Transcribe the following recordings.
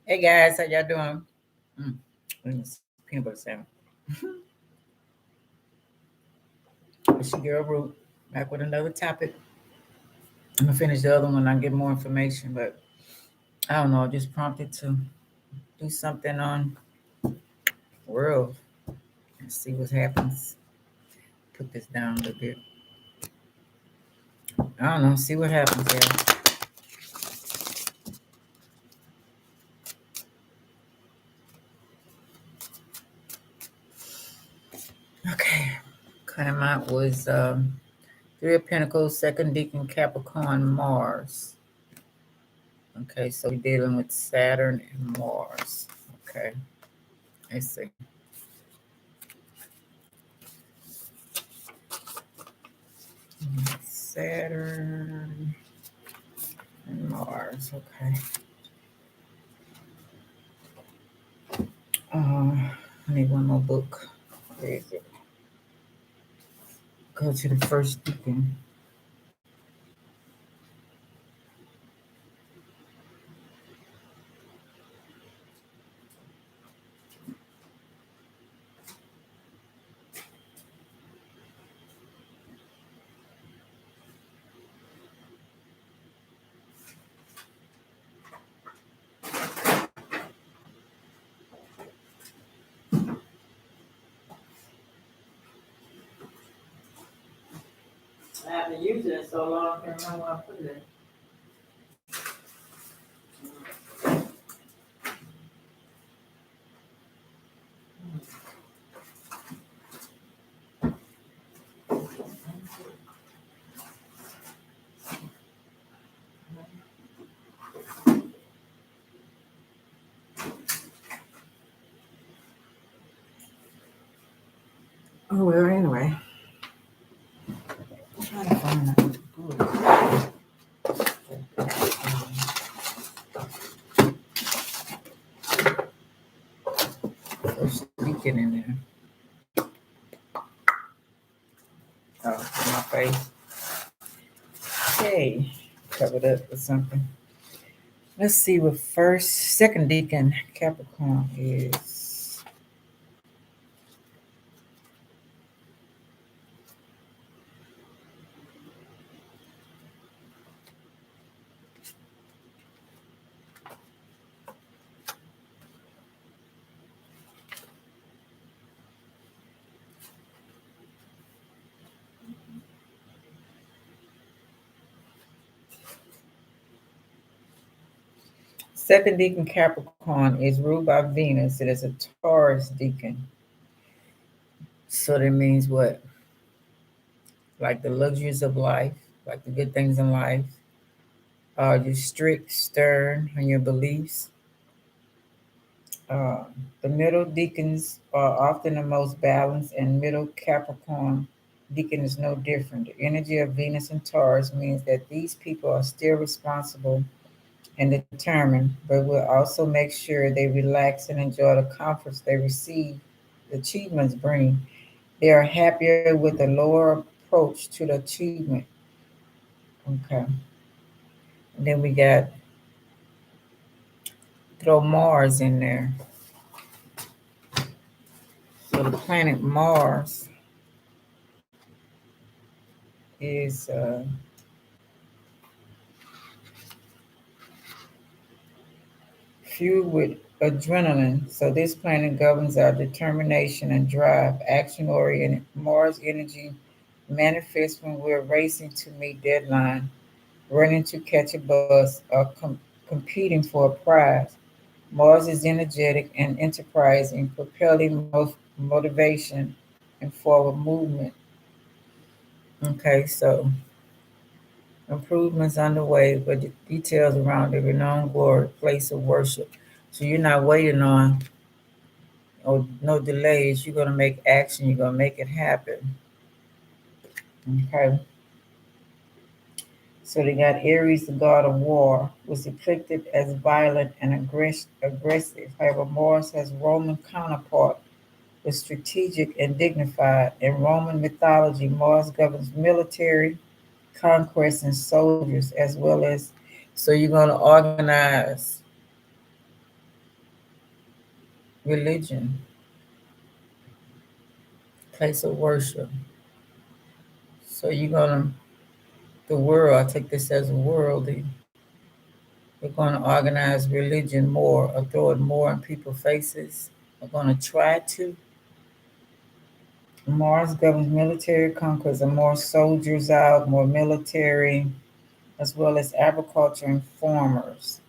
Hey guys, how y'all doing? Peanut butter sandwich. It's your girl Root, back with another topic. I'm gonna finish the other one. I get more information, but I don't know. Just prompted to do something on world and see what happens. Put this down a little bit. I don't know. See what happens, yeah. Okay. Came out was Three of Pentacles, Second Deacon, Capricorn, Mars. Okay, so we're dealing with Saturn and Mars. Okay, let's see. Saturn and Mars. Okay. I need one more book. Where is it? Go to the first deacon. I haven't used it in so long, I can't remember where I put it. Oh, well, anyway. I'm trying to find out what to put. First deacon in there. Oh, my face. Okay, covered up with something. Let's see what second deacon Capricorn is. Second deacon Capricorn is ruled by Venus. It is a Taurus deacon. So that means what? Like the luxuries of life, like the good things in life. You're strict, stern on your beliefs. Uh, the middle deacons are often the most balanced, and middle Capricorn deacon is no different. The energy of Venus and Taurus means that these people are still responsible and determined, but will also make sure they relax and enjoy the comforts they receive, the achievements bring. They are happier with a lower approach to the achievement. Okay. And then we got throw Mars in there. So the planet Mars is fueled with adrenaline. So this planet governs our determination and drive, action oriented. Mars energy manifests when we're racing to meet deadline, running to catch a bus, or competing for a prize. Mars is energetic and enterprising, propelling motivation and forward movement. Okay, so improvements underway, but the details around the renowned glory place of worship. So you're not waiting on or no delays. You're gonna make action. You're gonna make it happen. Okay. So they got Aries, the god of war, was depicted as violent and aggressive. However, Mars has Roman counterpart, was strategic and dignified. In Roman mythology, Mars governs military, conquest, and soldiers, as well as so you're going to organize religion, place of worship. So you're gonna the world. I take this as a world. We're going to organize religion more, or throw it more in people's faces. We're going to try to. Mars governs military conquest, and more soldiers out, more military, as well as agriculture and farmers.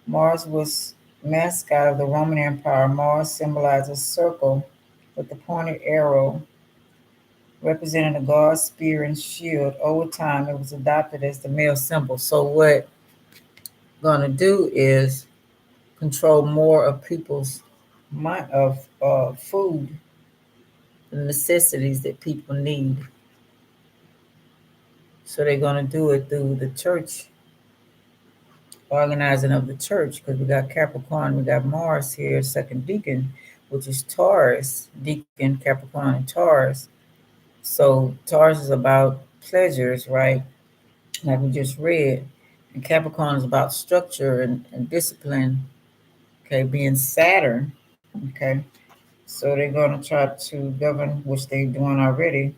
Mars was mascot of the Roman Empire. Mars symbolizes a circle with the pointed arrow representing the god, spear, and shield. Over time, it was adopted as the male symbol. So what we're going to do is control more of people's mind of food, the necessities that people need. So they're going to do it through the church, organizing of the church, because we got Capricorn, we got Mars here, second deacon, which is Taurus, deacon, Capricorn, and Taurus. So Taurus is about pleasures, right? Like we just read. And Capricorn is about structure and discipline, okay, being Saturn, okay. So they're going to try to govern, which they're doing already,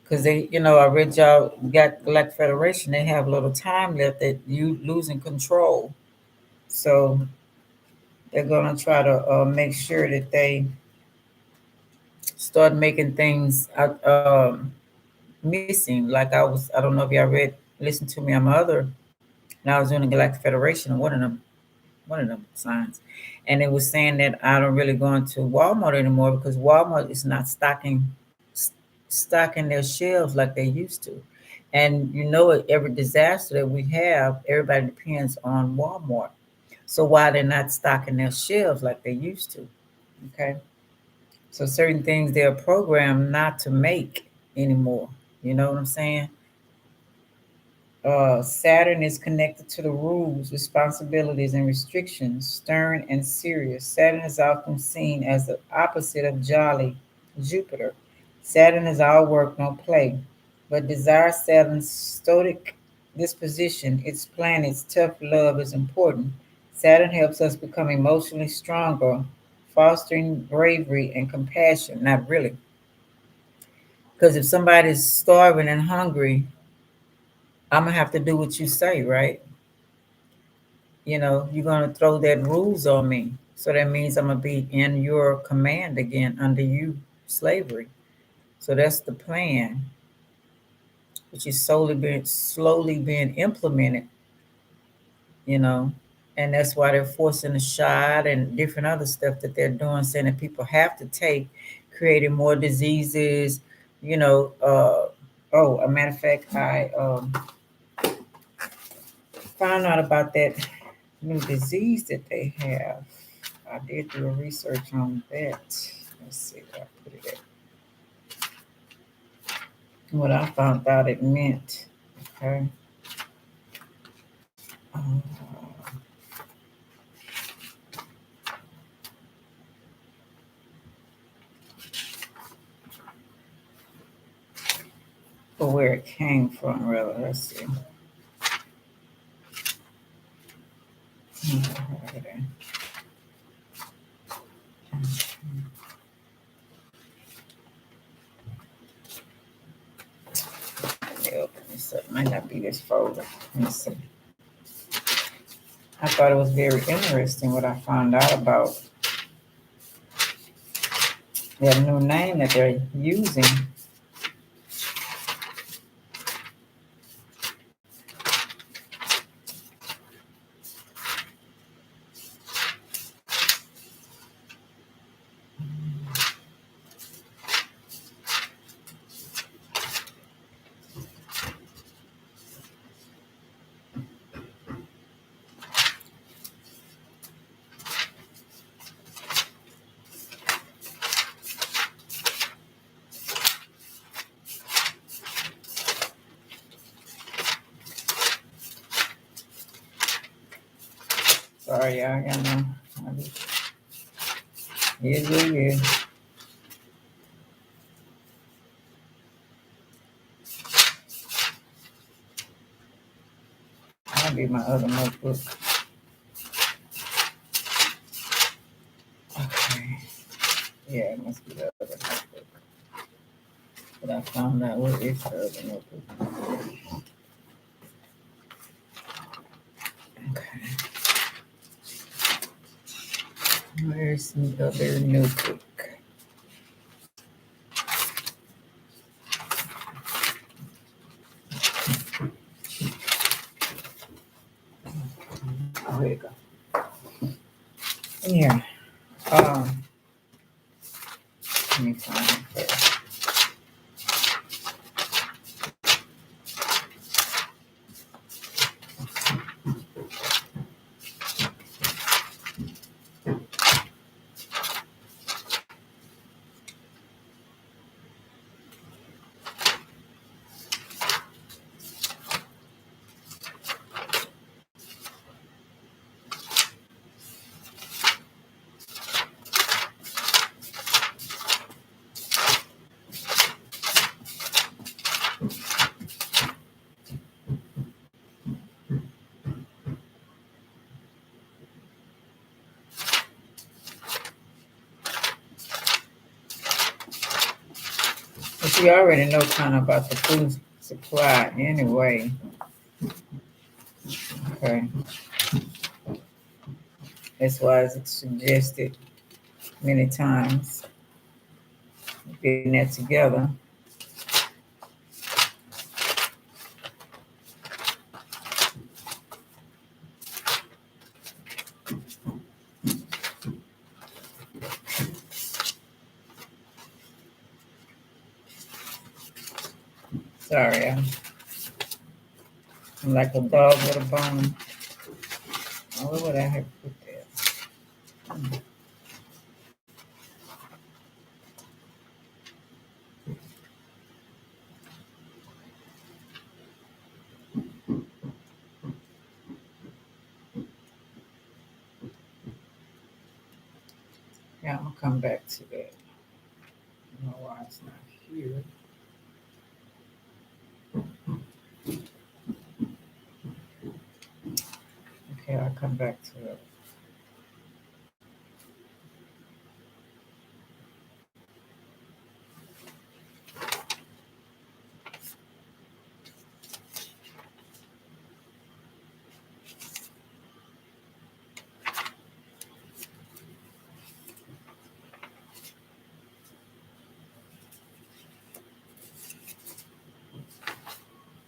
because I read y'all got Galactic Federation. They have a little time left that you losing control. So they're going to try to make sure that they start making things missing. Like I don't know if y'all listen to me on my other, and I was doing the Galactic Federation, one of them signs, and it was saying that I don't really go into Walmart anymore because Walmart is not stocking their shelves like they used to. And every disaster that we have, everybody depends on Walmart. So why they're not stocking their shelves like they used to? Okay, so certain things they're programmed not to make anymore. You know what I'm saying? Saturn is connected to the rules, responsibilities, and restrictions, stern and serious. Saturn is often seen as the opposite of jolly Jupiter. Saturn is all work, no play, but desire Saturn's stoic disposition, its planets, tough love is important. Saturn helps us become emotionally stronger, fostering bravery and compassion. Not really. Because if somebody's starving and hungry, I'm gonna have to do what you say, right? You're gonna throw that rules on me. So that means I'm gonna be in your command again under you slavery. So that's the plan, which is slowly being implemented, you know. And that's why they're forcing the shot and different other stuff that they're doing, saying that people have to take, creating more diseases, you know. Oh, a matter of fact, I found out about that new disease that they have. I did do a research on that. Let's see where I put it at. What I found out it meant. Okay. Uh, or where it came from, rather. Let's see. Let me open this up. Might not be this folder. Let me see. I thought it was very interesting what I found out about their new name that they're using. Sorry, y'all. I got no. Yeah. That'll be my other notebook. Yeah, it must be the other notebook. But I found out where is the other notebook. Okay. Where's the other notebook? Oh, here you go. Yeah. Um, Let me find it first. But you already know kind of about the food supply anyway. Okay. That's why it's suggested many times getting that together. Sorry, I'm like a dog with a bone. Oh, what would I have put there? Yeah, I'm gonna come back to that. I don't know why it's not here. Okay, I'll come back to it.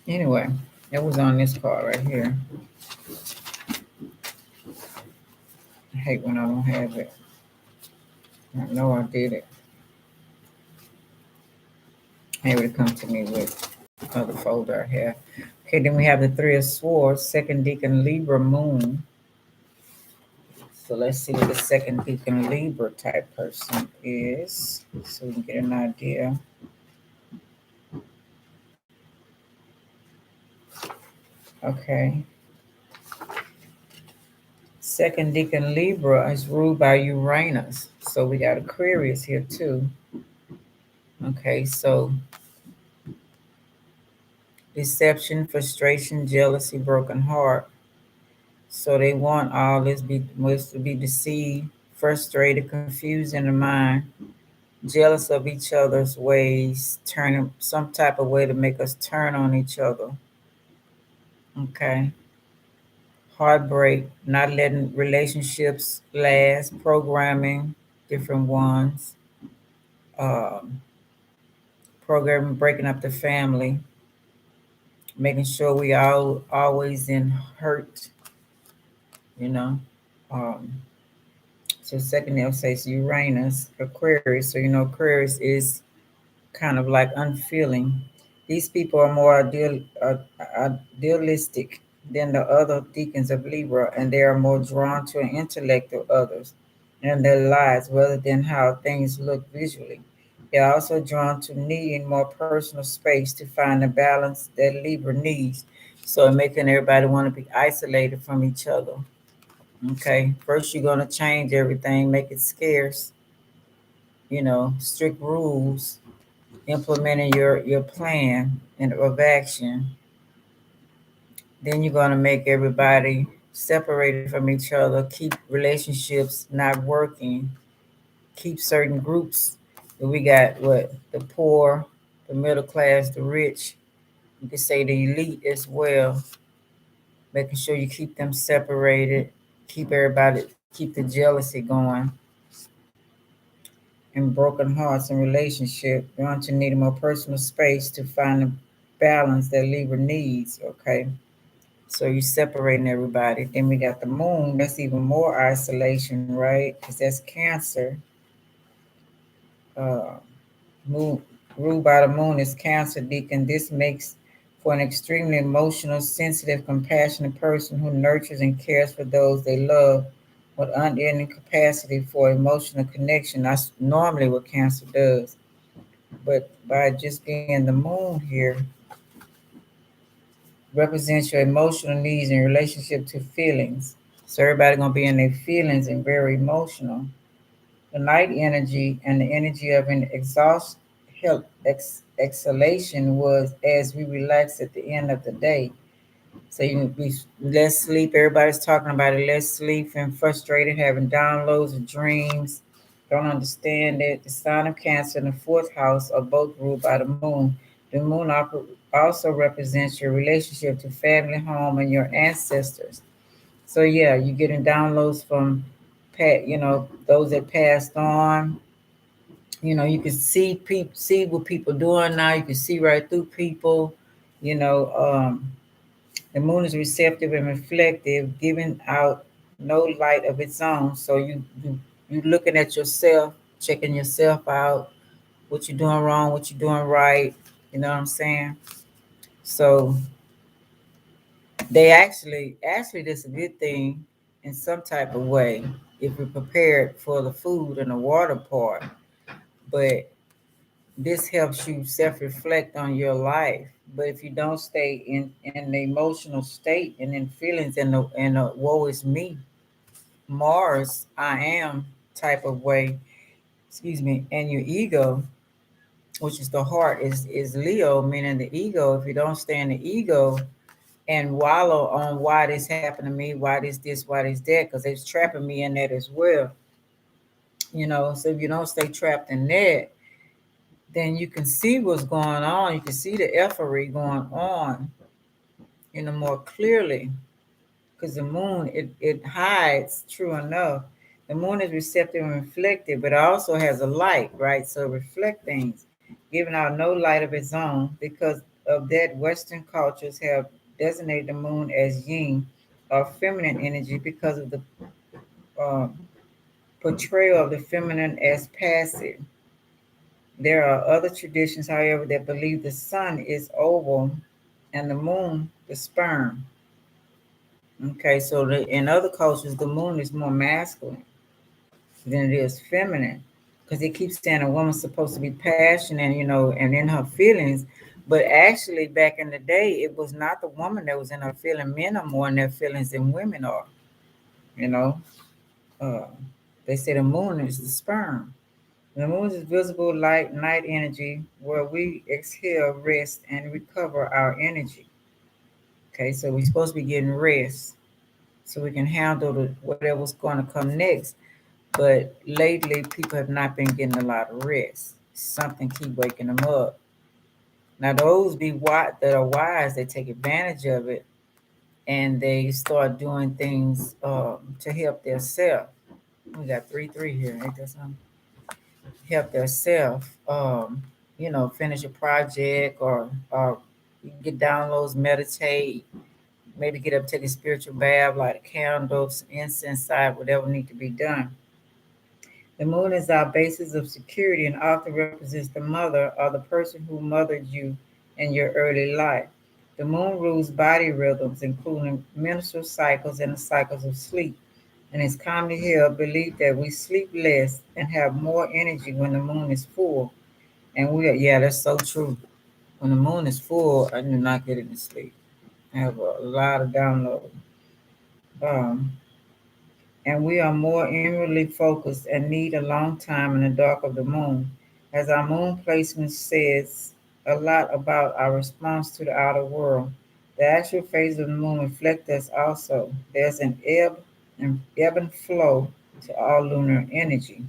Anyway, it was on this card right here. I hate when I don't have it. I know I did it. Maybe it come to me with other folder I have. Okay, then we have the Three of Swords, second deacon Libra moon. So let's see what the second deacon Libra type person is, so we can get an idea. Okay. Second deacon Libra is ruled by Uranus. So we got Aquarius here too. Okay, so deception, frustration, jealousy, broken heart. So they want all this was to be deceived, frustrated, confused in the mind, jealous of each other's ways, turning some type of way to make us turn on each other. Okay. Heartbreak, not letting relationships last, programming, different ones, um, programming, breaking up the family, making sure we all always in hurt, you know. Um, so second they'll say it's Uranus, Aquarius. So Aquarius is kind of like unfeeling. These people are more idealistic than the other deacons of Libra, and they are more drawn to an intellect of others and their lives rather than how things look visually. They are also drawn to needing more personal space to find the balance that Libra needs. So making everybody want to be isolated from each other. Okay. First you're gonna change everything, make it scarce, strict rules, implementing your plan and of action. Then you're going to make everybody separated from each other, keep relationships not working, keep certain groups. We got what the poor, the middle class, the rich. You could say the elite as well, making sure you keep them separated, keep everybody, keep the jealousy going, and broken hearts and relationship. You want to need a more personal space to find the balance that Libra needs. Okay, so you separating everybody. Then we got the moon. That's even more isolation, right? Because that's Cancer. Uh, moon ruled by the moon is Cancer, Deacon. This makes for an extremely emotional, sensitive, compassionate person who nurtures and cares for those they love with unending capacity for emotional connection. That's normally what Cancer does. But by just being the moon here, represents your emotional needs in relationship to feelings. So everybody gonna be in their feelings and very emotional. The night energy and the energy of an exhalation was as we relax at the end of the day. So you be less sleep. Everybody's talking about it. Less sleep and frustrated, having downloads of dreams. Don't understand it. The sign of Cancer in the fourth house are both ruled by the moon. The moon also represents your relationship to family, home, and your ancestors. So yeah, you're getting downloads from those that passed on. You can see what people doing now. You can see right through people. You know, the moon is receptive and reflective, giving out no light of its own. So you looking at yourself, checking yourself out, what you're doing wrong, what you're doing right. You know what I'm saying? So they actually this is a good thing in some type of way if you're prepared for the food and the water part. But this helps you self-reflect on your life. But if you don't stay in the emotional state and in feelings and the woe is me, Mars, I am type of way, excuse me, and your ego, which is the heart, is Leo, meaning the ego. If you don't stay in the ego and wallow on why this happened to me, why this, why this that, because it's trapping me in that as well. So if you don't stay trapped in that, then you can see what's going on. You can see the effery going on, more clearly. Because the moon, it hides, true enough. The moon is receptive and reflective, but it also has a light, right? So reflect things, giving out no light of its own. Because of that, Western cultures have designated the moon as yin, or feminine energy, because of the uh, portrayal of the feminine as passive. There are other traditions, however, that believe the sun is oval and the moon the sperm. Okay, so in other cultures, the moon is more masculine than it is feminine, because they keep saying a woman's supposed to be passionate, and in her feelings. But actually, back in the day, it was not the woman that was in her feeling. Men are more in their feelings than women are. You know, uh, they say the moon is the sperm. The moon is visible light, night energy, where we exhale, rest, and recover our energy. Okay, so we're supposed to be getting rest so we can handle whatever's going to come next. But lately, people have not been getting a lot of rest. Something keep waking them up. Now, those that are wise, they take advantage of it and they start doing things to help themselves. We got 3-3 here. Ain't that something? Help themselves. Finish a project or get downloads, meditate, maybe get up, take a spiritual bath, light a candle, some incense, side, whatever need to be done. The moon is our basis of security and often represents the mother or the person who mothered you in your early life. The moon rules body rhythms, including menstrual cycles and the cycles of sleep. And it's commonly held belief that we sleep less and have more energy when the moon is full. And yeah, that's so true. When the moon is full, I do not get any sleep. I have a lot of download. Um, and we are more inwardly focused and need a long time in the dark of the moon. As our moon placement says a lot about our response to the outer world, the actual phase of the moon reflects us also. There's an ebb and flow to all lunar energy.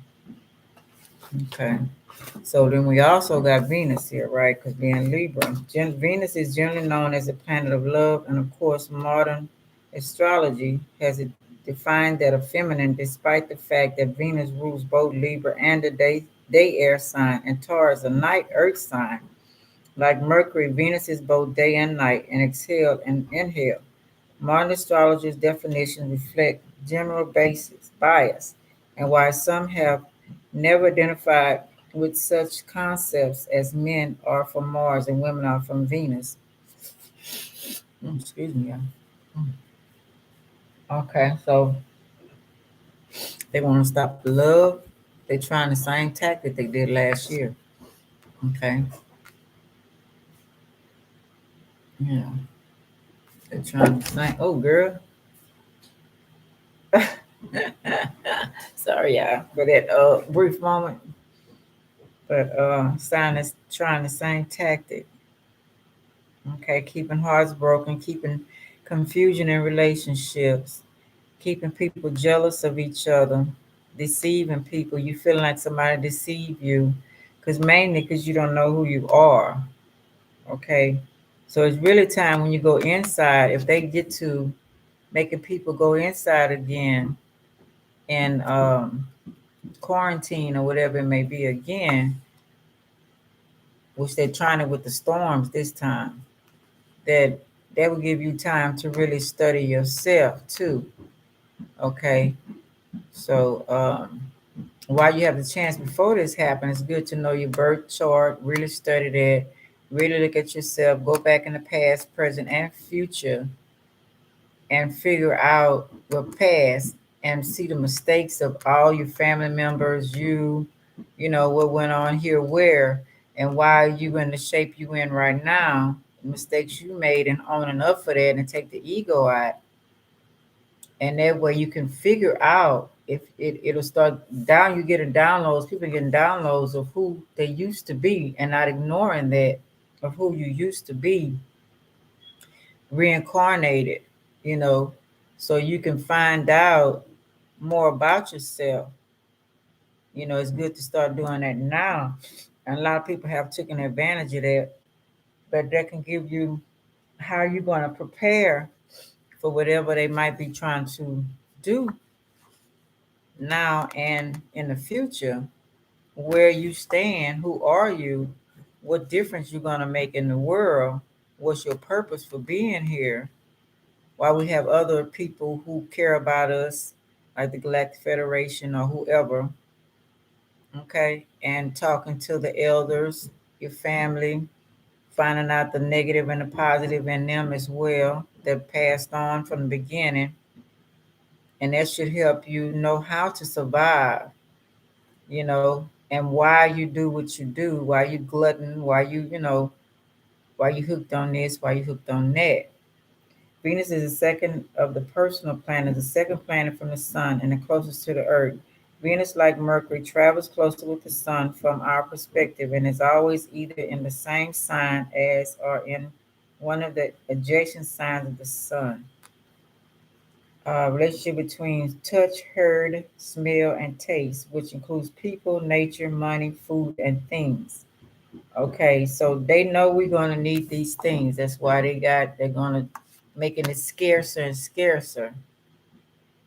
Okay. So then we also got Venus here, right? Because being Libra, Venus is generally known as the planet of love, and of course, modern astrology has it defined that of feminine, despite the fact that Venus rules both Libra and the day air sign, and Taurus, a night earth sign. Like Mercury, Venus is both day and night, and exhale and inhale. Modern astrologer's definitions reflect general basis bias, and why some have never identified with such concepts as men are from Mars and women are from Venus. Excuse me, y'all. Okay, so they want to stop the love. They're trying the same tactic they did last year. Okay, yeah, they're trying the same. Oh, girl. Sorry, y'all, for that brief moment. But sign is trying the same tactic. Okay, keeping hearts broken, keeping confusion in relationships, keeping people jealous of each other, deceiving people. You feel like somebody deceive you, because mainly because you don't know who you are. Okay, so it's really time when you go inside. If they get to making people go inside again and quarantine or whatever it may be again, which they're trying it with the storms this time, that will give you time to really study yourself too. Okay, so while you have the chance before this happens, it's good to know your birth chart, really study that, really look at yourself, go back in the past, present, and future, and figure out your past and see the mistakes of all your family members, you know, what went on here, where, and why you in the shape you in right now, the mistakes you made, and owning up for that, and take the ego out. And that way you can figure out if it'll start down, you getting downloads, people getting downloads of who they used to be, and not ignoring that of who you used to be reincarnated, you know, so you can find out more about yourself. You know, it's good to start doing that now. And a lot of people have taken advantage of that, but that can give you how you're going to prepare for whatever they might be trying to do now and in the future. Where you stand, who are you, what difference you're going to make in the world, what's your purpose for being here, while we have other people who care about us, like the Galactic Federation or whoever, okay, and talking to the elders, your family, finding out the negative and the positive in them as well that passed on from the beginning. And that should help you know how to survive, you know, and why you do what you do, why you glutton, why you know, why you hooked on this, why you hooked on that. Venus is the second of the personal planets, the second planet from the sun, and the closest to the Earth. Venus, like Mercury, travels closer with the sun from our perspective and is always either in the same sign as or in one of the adjacent signs of the sun. Relationship between touch, heard, smell, and taste, which includes people, nature, money, food, and things. Okay, so they know we're gonna need these things. That's why they're gonna making it scarcer and scarcer.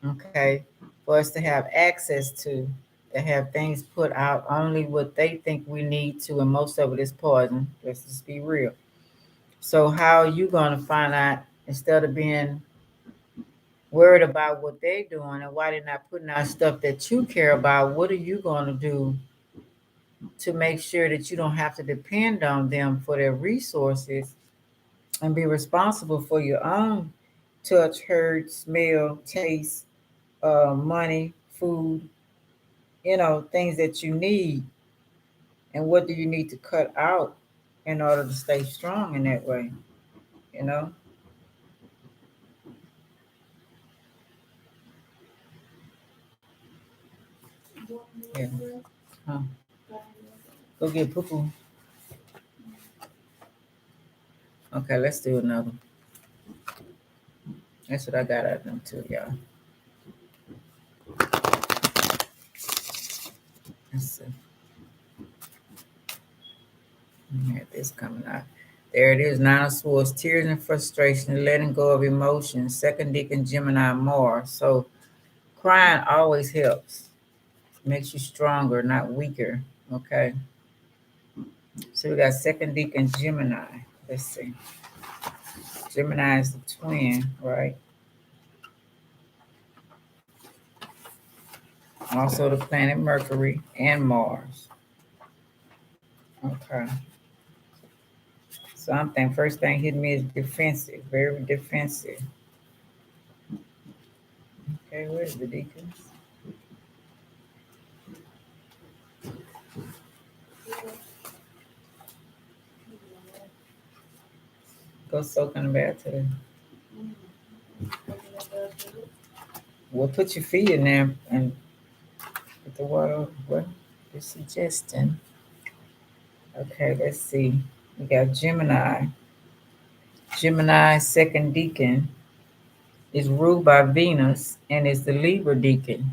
Okay, for us to have access to have things put out only what they think we need to, and most of it is poison. Let's just be real. So how are you gonna find out instead of being worried about what they're doing and why they're not putting out stuff that you care about? What are you gonna do to make sure that you don't have to depend on them for their resources and be responsible for your own touch, heard, smell, taste, money, food, you know, things that you need. And what do you need to cut out in order to stay strong in that way, you know? Yeah. Huh. Go get poo poo. Okay, let's do another. That's what I got out of them too, y'all. Let's see. this coming out. There it is, Nine of Swords, tears and frustration, letting go of emotions. Second Deacon, Gemini, Mars. So crying always helps, makes you stronger, not weaker. Okay. So we got Second Deacon, Gemini. Let's see. Gemini is the twin, right? Also the planet Mercury and Mars. Okay. Something, first thing hit me is defensive, very defensive. Okay, where's the deacons? Go soak in the bath today. Well, put your feet in there and put the water. What you're suggesting? Okay, let's see. We got Gemini. Gemini, second deacon, is ruled by Venus and is the Libra deacon.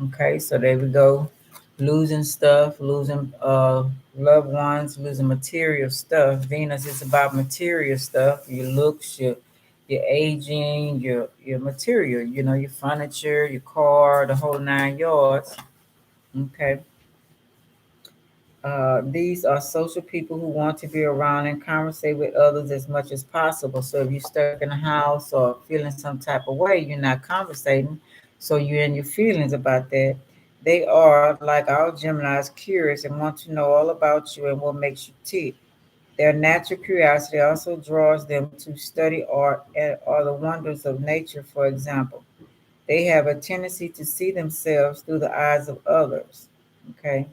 Okay, so there we go. Losing stuff, losing loved ones, losing material stuff. Venus is about material stuff, your looks, your aging, your material, your furniture, your car, the whole 9 yards. Okay. These are social people who want to be around and conversate with others as much as possible. So if you're stuck in a house or feeling some type of way, you're not conversating. So you're in your feelings about that. They are, like our Geminis, curious and want to know all about you and what makes you tick. Their natural curiosity also draws them to study art or the wonders of nature, for example. They have a tendency to see themselves through the eyes of others. Okay.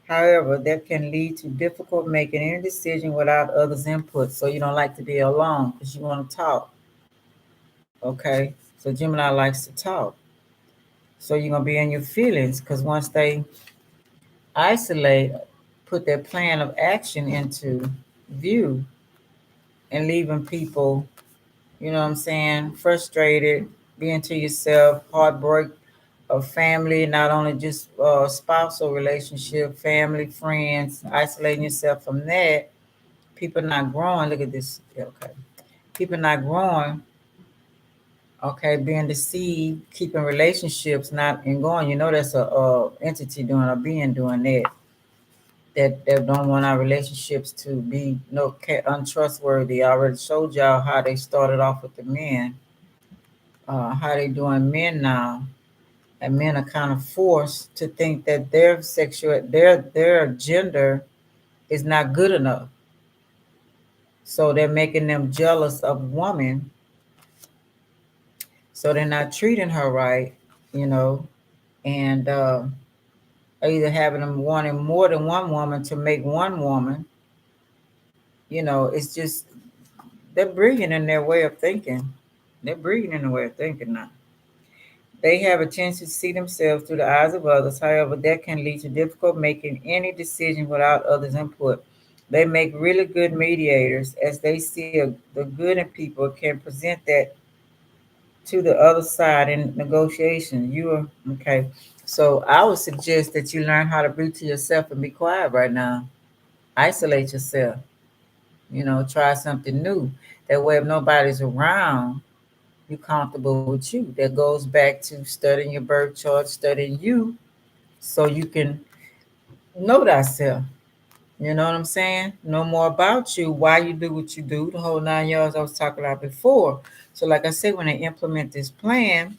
However, that can lead to difficult making any decision without others' input. So you don't like to be alone because you want to talk. Okay. So Gemini likes to talk. So you're gonna be in your feelings because once they isolate, put their plan of action into view and leaving people, what I'm saying, frustrated, being to yourself, heartbreak of family, not only just spousal relationship, family, friends, isolating yourself from that. People not growing. Look at this. Okay. People not growing. Okay. Being deceived, keeping relationships not and going. That's a entity doing a being doing that. That don't want our relationships to be untrustworthy. I already showed y'all how they started off with the men. How they doing men now, and men are kind of forced to think that their gender is not good enough. So they're making them jealous of woman. So they're not treating her right, you know, and either having them wanting more than one woman to make one woman. It's just they're brilliant in their way of thinking. They're brilliant in their way of thinking now. They have a tendency to see themselves through the eyes of others. However, that can lead to difficult making any decision without others' input. They make really good mediators as they see the good in people can present that to the other side in negotiation. You are okay. So I would suggest that you learn how to breathe to yourself and be quiet right now. Isolate yourself. Try something new. That way, if nobody's around, you're comfortable with you. That goes back to studying your birth chart, studying you, so you can know thyself. You know what I'm saying? Know more about you, why you do what you do, the whole 9 yards I was talking about before. So, like I said, when they implement this plan,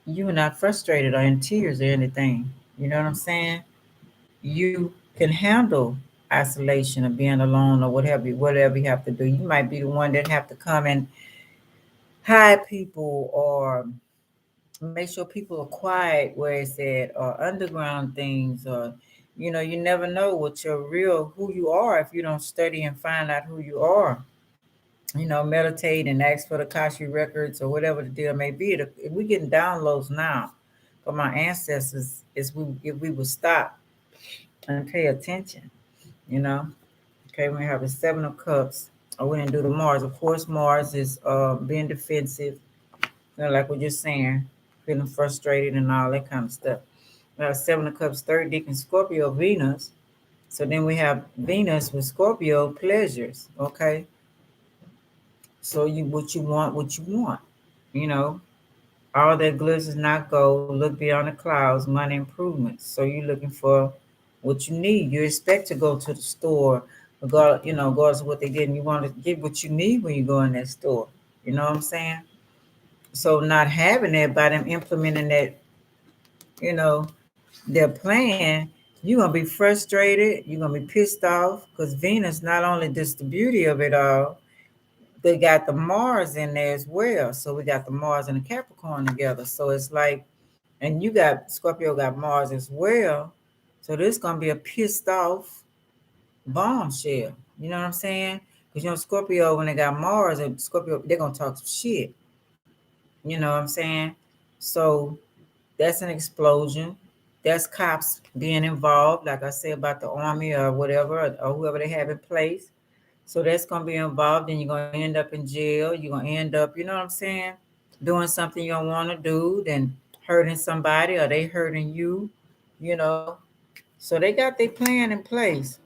you're not frustrated or in tears or anything. You know what I'm saying? You can handle isolation or being alone or whatever you have to do. You might be the one that have to come and hide people or make sure people are quiet where it's at or underground things or you never know what your real who you are if you don't study and find out who you are. Meditate and ask for the Kashi records or whatever the deal may be. If we getting downloads now from our ancestors, if we would stop and pay attention, you know. Okay, we have the Seven of Cups. Oh, we didn't do the Mars. Of course, Mars is being defensive, like we're just saying, feeling frustrated and all that kind of stuff. We have Seven of Cups, third deacon, Scorpio, Venus. So then we have Venus with Scorpio, pleasures. Okay. So what you want, you know. All that glitters is not gold. Look beyond the clouds, money improvements. So you're looking for what you need. You expect to go to the store, regardless of what they did, and you want to get what you need when you go in that store. You know what I'm saying? So not having that by them implementing that, you know, their plan, you're gonna be frustrated. You're gonna be pissed off because Venus not only just the beauty of it all, they got the Mars in there as well. So we got the Mars and the Capricorn together. So it's like, and you got Scorpio got Mars as well. So this gonna be a pissed off bombshell. You know what I'm saying? Because Scorpio, when they got Mars and Scorpio, they're gonna talk some shit. You know what I'm saying? So that's an explosion. That's cops being involved, like I said about the army or whatever, or whoever they have in place. So that's gonna be involved, and you're gonna end up in jail. You're gonna end up, you know what I'm saying, doing something you don't want to do, then hurting somebody or they hurting you, you know. So they got their plan in place.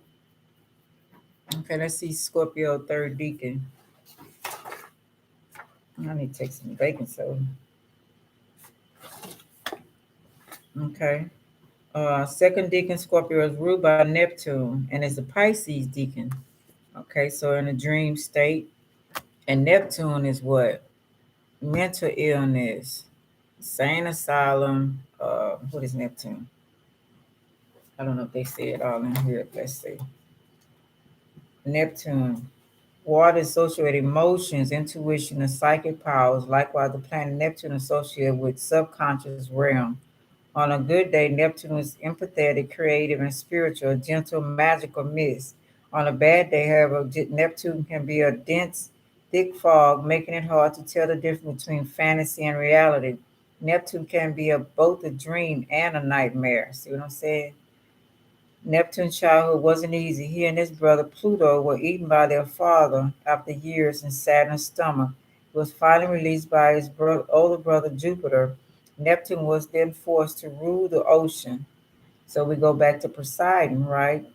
Okay, let's see Scorpio third deacon. I need to take some baking soda. Okay. Second deacon Scorpio is ruled by Neptune and is a Pisces deacon. Okay, so in a dream state. And Neptune is what? Mental illness, sane asylum. What is Neptune? I don't know if they say it all in here. Let's see. Neptune. Water associated emotions, intuition, and psychic powers. Likewise, the planet Neptune associated with subconscious realm. On a good day, Neptune is empathetic, creative, and spiritual, gentle, magical mist. On a bad day, however, Neptune can be a dense, thick fog, making it hard to tell the difference between fantasy and reality. Neptune can be both a dream and a nightmare. See what I'm saying? Neptune's childhood wasn't easy. He and his brother Pluto were eaten by their father after years in Saturn's stomach. He was finally released by his older brother Jupiter. Neptune was then forced to rule the ocean. So we go back to Poseidon, right?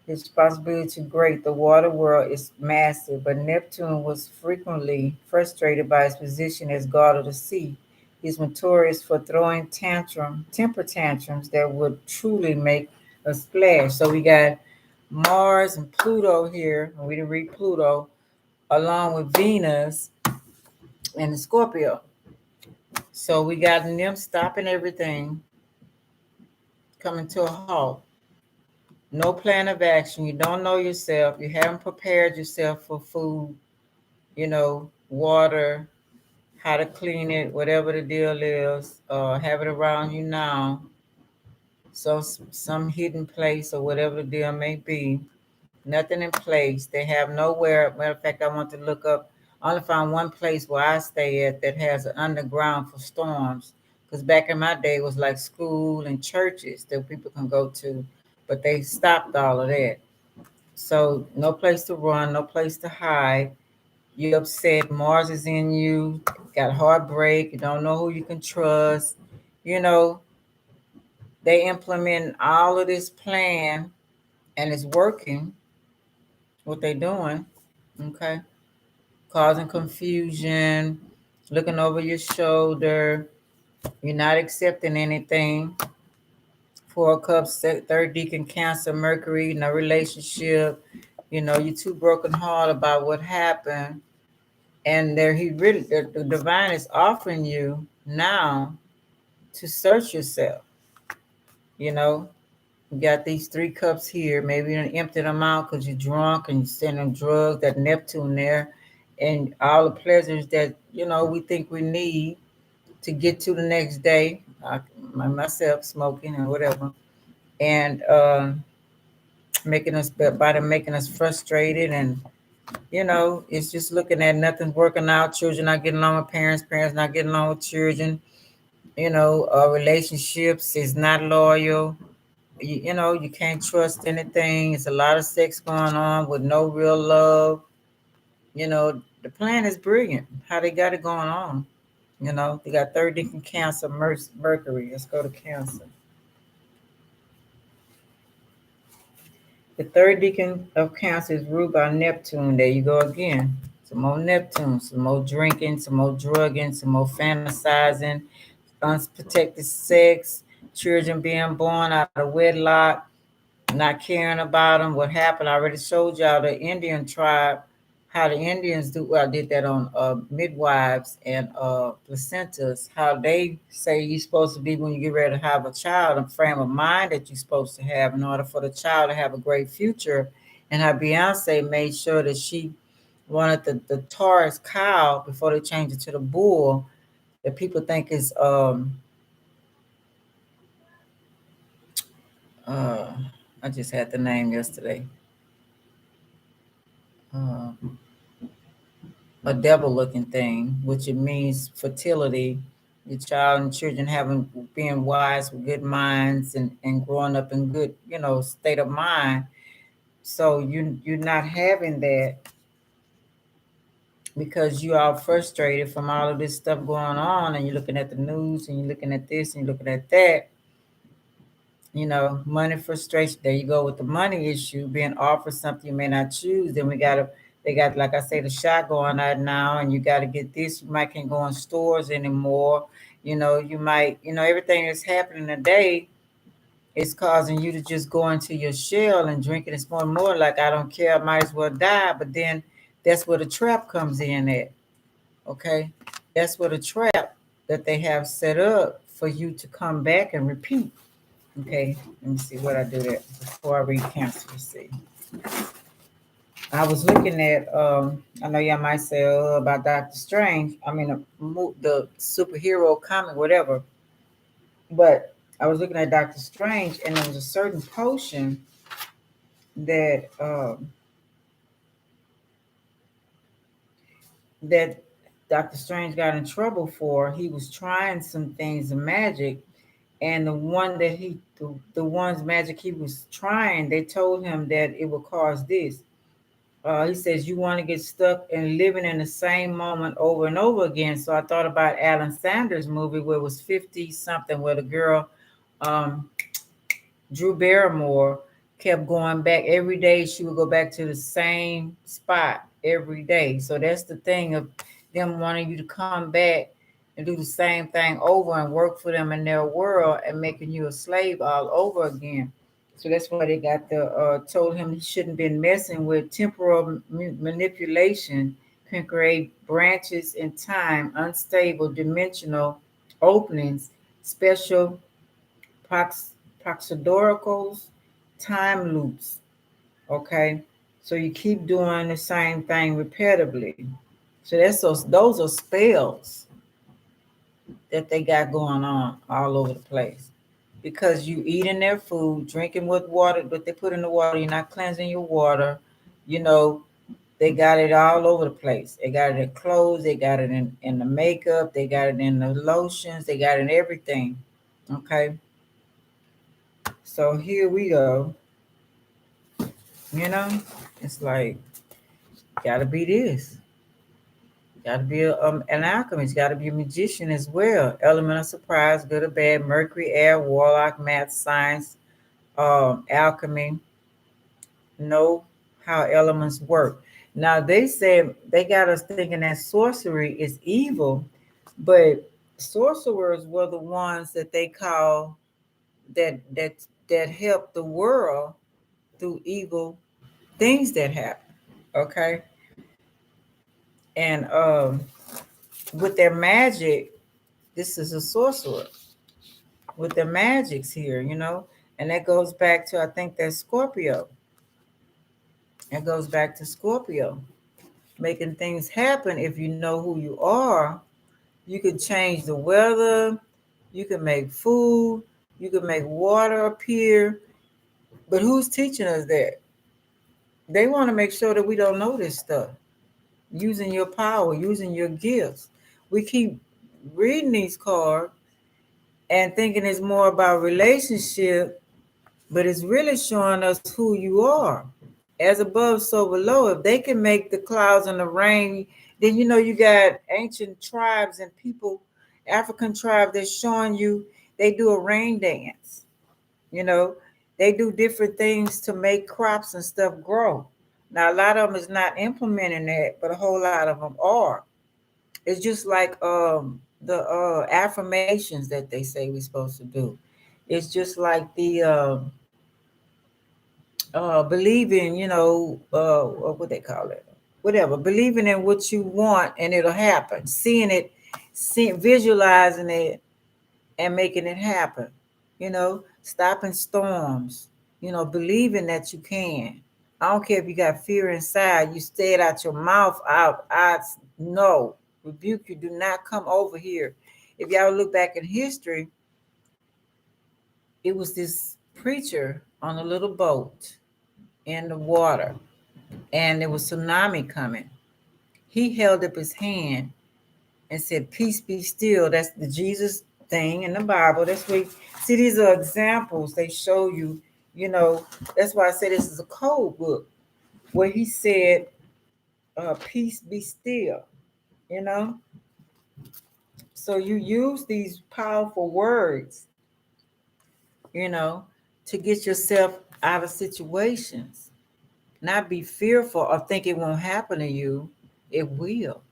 His responsibility great. The water world is massive, but Neptune was frequently frustrated by his position as god of the sea. He's notorious for throwing temper tantrums that would truly make a splash. So we got Mars and Pluto here, and we didn't read Pluto, along with Venus and the Scorpio. So we got them stopping everything, coming to a halt. No plan of action. You don't know yourself. You haven't prepared yourself for food, water, how to clean it, whatever the deal is. Have it around you now. So some hidden place or whatever the deal may be. Nothing in place. They have nowhere. Matter of fact, I want to look up. I only found one place where I stay at that has an underground for storms. Because back in my day, it was like school and churches that people can go to, but they stopped all of that. So no place to run, no place to hide. You upset. Mars is in you. Got heartbreak. You don't know who you can trust. You know they implement all of this plan, and it's working. What they doing? Okay, causing confusion, looking over your shoulder. You're not accepting anything. Four of Cups, third deacon, Cancer, Mercury, no relationship. You're too broken heart about what happened. And there he really the divine is offering you now to search yourself. You know, you got these three cups here. Maybe you empty them out because you're drunk and you're sending drugs, that Neptune there, and all the pleasures that we think we need to get to the next day. Myself smoking and whatever, and making us by them making us frustrated, and it's just looking at nothing working out. Children not getting along with parents, parents not getting along with children. Relationships is not loyal. You can't trust anything. It's a lot of sex going on with no real love. The plan is brilliant. How they got it going on. They got third deacon Cancer, Mercury. Let's go to Cancer. The third deacon of Cancer is ruled by Neptune. There you go again. Some more Neptune, some more drinking, some more drugging, some more fantasizing, unprotected sex, children being born out of wedlock, not caring about them. What happened? I already showed y'all the Indian tribe, how the Indians do. Well, I did that on midwives and placentas. How they say you're supposed to be when you get ready to have a child, a frame of mind that you're supposed to have in order for the child to have a great future. And how Beyonce made sure that she wanted the Taurus cow before they changed it to the bull. That people think is uh I just had the name yesterday. Uh, a devil looking thing, which it means fertility, your child and children having being wise with good minds and growing up in good, state of mind. So you're not having that because you are frustrated from all of this stuff going on and you're looking at the news and you're looking at this and you're looking at that. Money frustration. There you go with the money issue, being offered something you may not choose. Then they got, like I say, the shot going on now, and you got to get this. You might can't go in stores anymore. You might, everything that's happening today is causing you to just go into your shell and drinking and smoking more. Like, I don't care, I might as well die. But then that's where the trap comes in at. Okay. That's where the trap that they have set up for you to come back and repeat. Okay, let me see what I do there before I read Cancer. See, I was looking at. I know y'all might say about Doctor Strange. I mean, the superhero comic, whatever. But I was looking at Doctor Strange, and there was a certain potion that Doctor Strange got in trouble for. He was trying some things of magic, and the one that the one's magic he was trying, they told him that it would cause this. He says you want to get stuck in living in the same moment over and over again. So I thought about Alan Sanders' movie where it was 50 something, where the girl, um, Drew Barrymore, kept going back every day. She would go back to the same spot every day. So that's the thing of them wanting you to come back and do the same thing over and work for them in their world and making you a slave all over again. So that's why they got told him he shouldn't been messing with temporal manipulation, can create branches in time, unstable dimensional openings, special prox, proxidoricals, time loops. Okay, so you keep doing the same thing repetitively. So those are spells that they got going on all over the place because you eating their food, drinking with water, but they put in the water. You're not cleansing your water. You know, they got it all over the place. They got it in clothes. They got it in the makeup. They got it in the lotions. They got it in everything. Okay. So here we go. You know, it's like, gotta be this. Gotta be an alchemist. Gotta be a magician as well. Element of surprise, good or bad. Mercury, air, warlock, math, science, alchemy, know how elements work. Now they said they got us thinking that sorcery is evil, but sorcerers were the ones that they call that help the world through evil things that happen. Okay, and with their magic, this is a sorcerer with their magics here, and that goes back to I think that's Scorpio. It goes back to Scorpio. Making things happen. If you know who you are, you can change the weather, you can make food, you can make water appear. But who's teaching us that? They want to make sure that we don't know this stuff. Using your power, using your gifts. We keep reading these cards and thinking it's more about relationship, but it's really showing us who you are. As above, so below. If they can make the clouds and the rain, then you got ancient tribes and people, African tribes that's showing you they do a rain dance. You know, They do different things to make crops and stuff grow. Now, a lot of them is not implementing that, but a whole lot of them are. It's just like the affirmations that they say we're supposed to do. It's just like the believing, what they call it, whatever, believing in what you want and it'll happen, seeing it, visualizing it and making it happen, stopping storms, believing that you can. I don't care if you got fear inside, you say it out your mouth out. I no, rebuke you, do not come over here. If y'all look back in history, it was this preacher on a little boat in the water and there was tsunami coming. He held up his hand and said, "Peace be still." That's the Jesus thing in the Bible. That's where, see, these are examples. They show you, that's why I say this is a code book where he said, "Peace be still," you know. So you use these powerful words, you know, to get yourself out of situations. Not be fearful or think it won't happen to you. It will.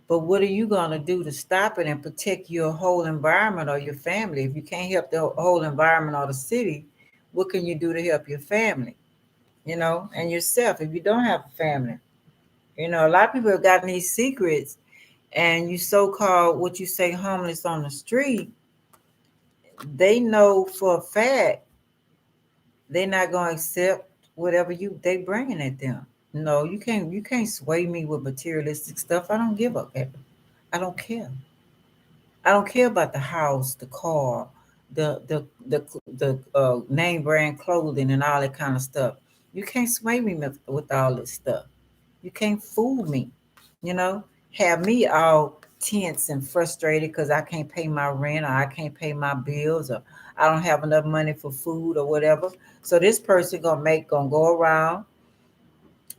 But what are you going to do to stop it and protect your whole environment or your family? If you can't help the whole environment or the city, what can you do to help your family, and yourself if you don't have a family? A lot of people have gotten these secrets, and you so-called, what you say, homeless on the street, they know for a fact they're not going to accept whatever they bringing at them. No, you can't sway me with materialistic stuff. I don't give up. I don't care. I don't care about the house, the car, the name brand clothing and all that kind of stuff. You can't sway me with all this stuff. You can't fool me. You know, have me all tense and frustrated because I can't pay my rent or I can't pay my bills or I don't have enough money for food or whatever. So this person gonna go around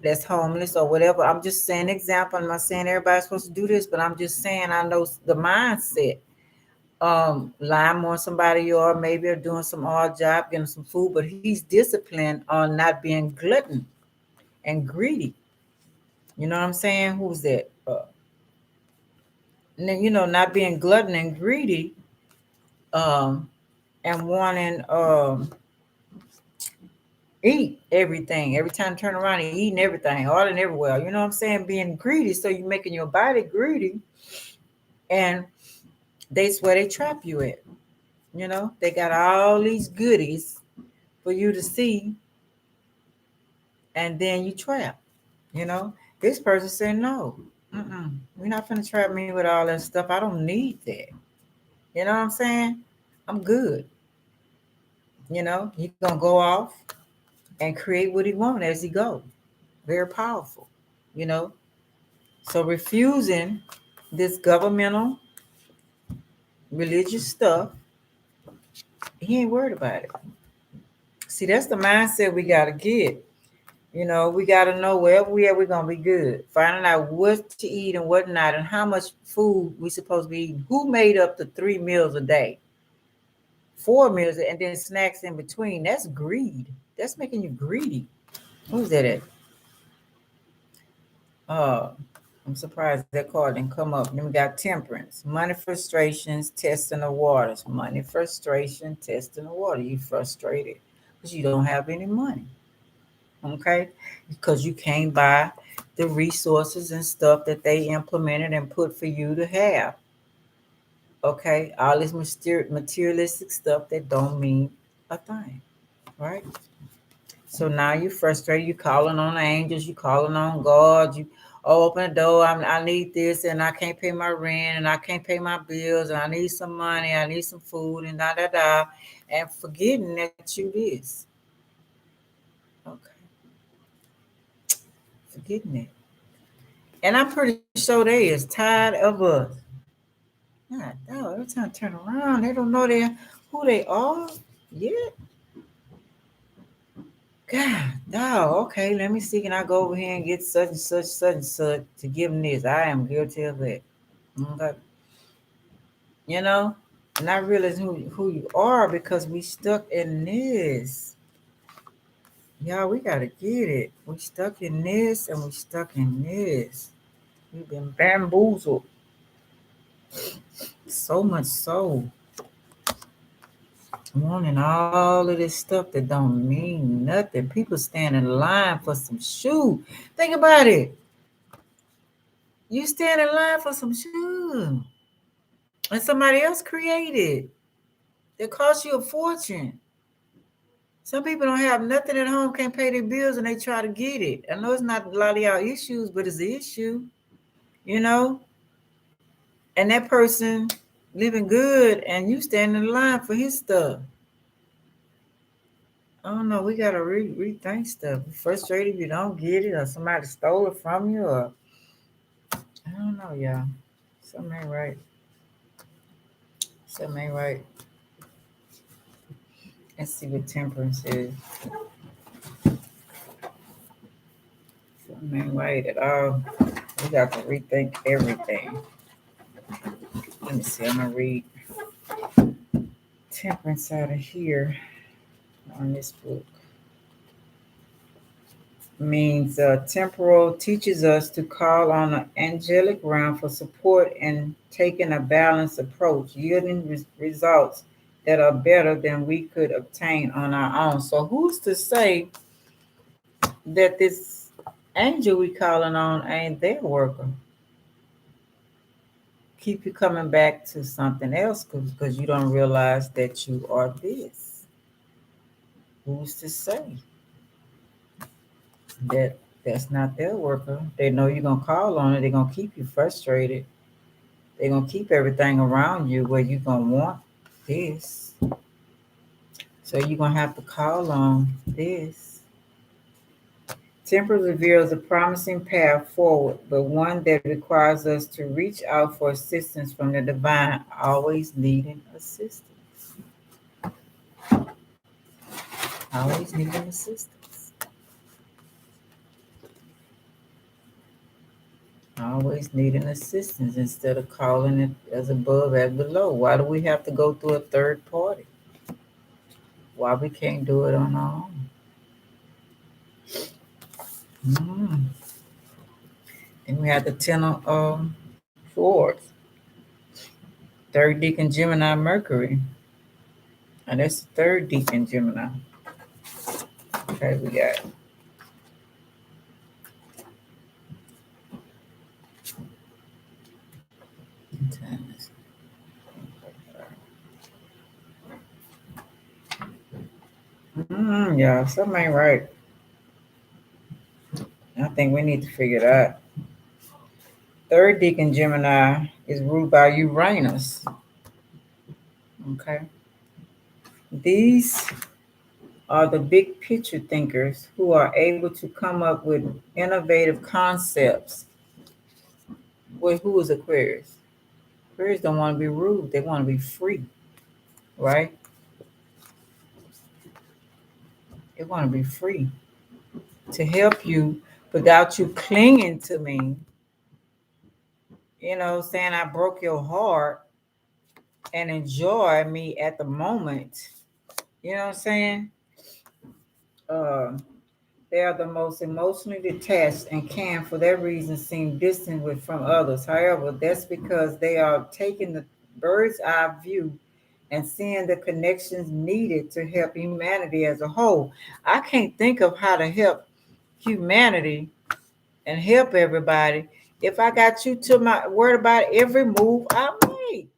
that's homeless or whatever. I'm just saying example. I'm not saying everybody's supposed to do this, but I'm just saying I know the mindset, lying on somebody or maybe doing some odd job, getting some food, but he's disciplined on not being glutton and greedy. You know what I'm saying? Who's that? And then, not being glutton and greedy, um, and wanting eat everything. Every time you turn around and eating everything, all and everywhere. You know what I'm saying? Being greedy, so you're making your body greedy, and that's where they trap you at. They got all these goodies for you to see, and then you trap. You know, this person said, "No, we're not gonna trap me with all that stuff. I don't need that." You know what I'm saying? I'm good. He gonna go off and create what he want as he go. Very powerful. You know, so refusing this governmental religious stuff, he ain't worried about it. See, that's the mindset we gotta get. We got to know wherever we are, we're going to be good. Finding out what to eat and what not, and how much food we supposed to be eating. Who made up the 3 meals a day, 4 meals, and then snacks in between? That's greed. That's making you greedy. Who's that at? Uh, I'm surprised that card didn't come up. Then we got temperance, money frustrations, testing the waters. Money frustration, testing the water. You frustrated because you don't have any money. Okay, because you can't buy the resources and stuff that they implemented and put for you to have. Okay, all this materialistic stuff that don't mean a thing, right? So now you're frustrated. You calling on the angels. You calling on God. You open the door. I need this, and I can't pay my rent, and I can't pay my bills, and I need some money. I need some food, and da da da, and forgetting that you this. Okay, forgetting it. And I'm pretty sure they is tired of us. God, dog, every time I turn around, they don't know who they are. Yeah. God, dog, okay, let me see. Can I go over here and get such and such to give them this? I am guilty of that. Okay. You know, not realize who you are because we stuck in this. Y'all, we gotta get it. We stuck in this and we stuck in this. We've been bamboozled. So much so. Wanting all of this stuff that don't mean nothing. People stand in line for some shoe. Think about it. You stand in line for some shoe. And somebody else created. It costs you a fortune. Some people don't have nothing at home, can't pay their bills, and they try to get it. I know it's not a lot of y'all issues, but it's an issue, you know? And that person living good, and you stand in line for his stuff. I don't know. We gotta rethink stuff. You're frustrated if you don't get it, or somebody stole it from you, or I don't know, y'all. Something ain't right. Something ain't right. Let's see what temperance is. Something ain't right at all. We got to rethink everything. Let me see. I'm gonna read temperance out of here on this book. Means temporal teaches us to call on the angelic realm for support and taking a balanced approach, yielding results that are better than we could obtain on our own. So who's to say that this angel we calling on ain't their worker? Keep you coming back to something else because you don't realize that you are this. Who's to say that that's not their worker? They know you're gonna call on it. They're gonna keep you frustrated. They're gonna keep everything around you where you're gonna want this. So you're gonna have to call on this. Temperance reveals a promising path forward, but one that requires us to reach out for assistance from the divine, always needing assistance. Always needing assistance. Always needing assistance instead of calling it as above as below. Why do we have to go through a third party? Why we can't do it on our own? Mm. And we had the Ten of Swords, third Deacon Gemini Mercury. And that's the third Deacon Gemini. Okay, we got yeah, something ain't right. I think we need to figure it out. Third Deacon Gemini is ruled by Uranus. Okay. These are the big picture thinkers who are able to come up with innovative concepts. Well, who is Aquarius? Aquarius don't want to be ruled. They want to be free, right? They want to be free to help you without you clinging to me. Saying I broke your heart and enjoy me at the moment. You know what I'm saying? Uh, they are the most emotionally detached and can, for that reason, seem distant from others. However, that's because they are taking the bird's eye view and seeing the connections needed to help humanity as a whole. I can't think of how to help humanity and help everybody if I got you to my word about every move I make.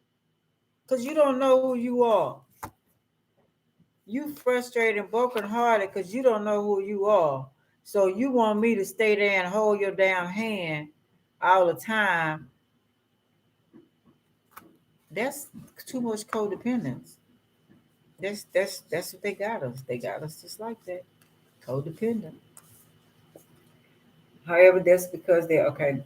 Because you don't know who you are. You frustrated and brokenhearted because you don't know who you are. So you want me to stay there and hold your damn hand all the time. That's too much codependence. That's what they got us. They got us just like that. Codependent. However, that's because they're okay.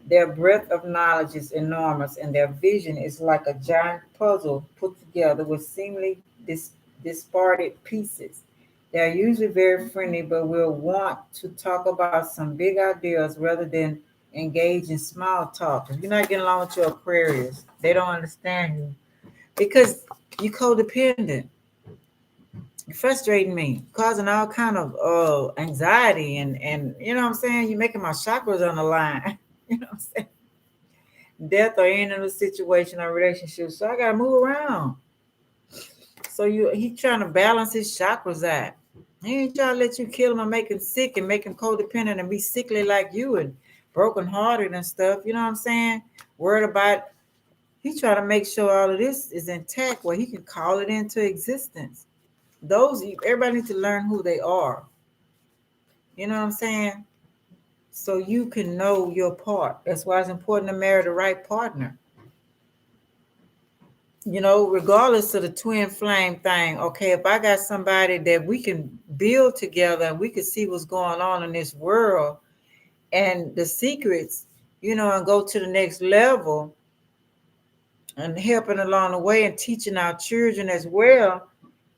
Their breadth of knowledge is enormous, and their vision is like a giant puzzle put together with seemingly disparate pieces. They are usually very friendly, but will want to talk about some big ideas rather than engage in small talk. If you're not getting along with your Aquarius, they don't understand you because you're codependent. You're frustrating me, causing all kind of anxiety and you know what I'm saying? You're making my chakras on the line. You know what I'm saying? Death or end of a situation or relationship. So I gotta move around. So he trying to balance his chakras out. He ain't trying to let you kill him and make him sick and make him codependent and be sickly like you and broken hearted and stuff. You know what I'm saying? Worried about he trying to make sure all of this is intact where he can call it into existence. Everybody needs to learn who they are. You know what I'm saying? So you can know your part. That's why it's important to marry the right partner. You know, regardless of the twin flame thing, okay, if I got somebody that we can build together and we can see what's going on in this world and the secrets, you know, and go to the next level and helping along the way and teaching our children as well,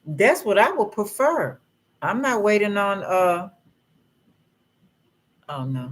that's what I would prefer. I'm not waiting on oh no.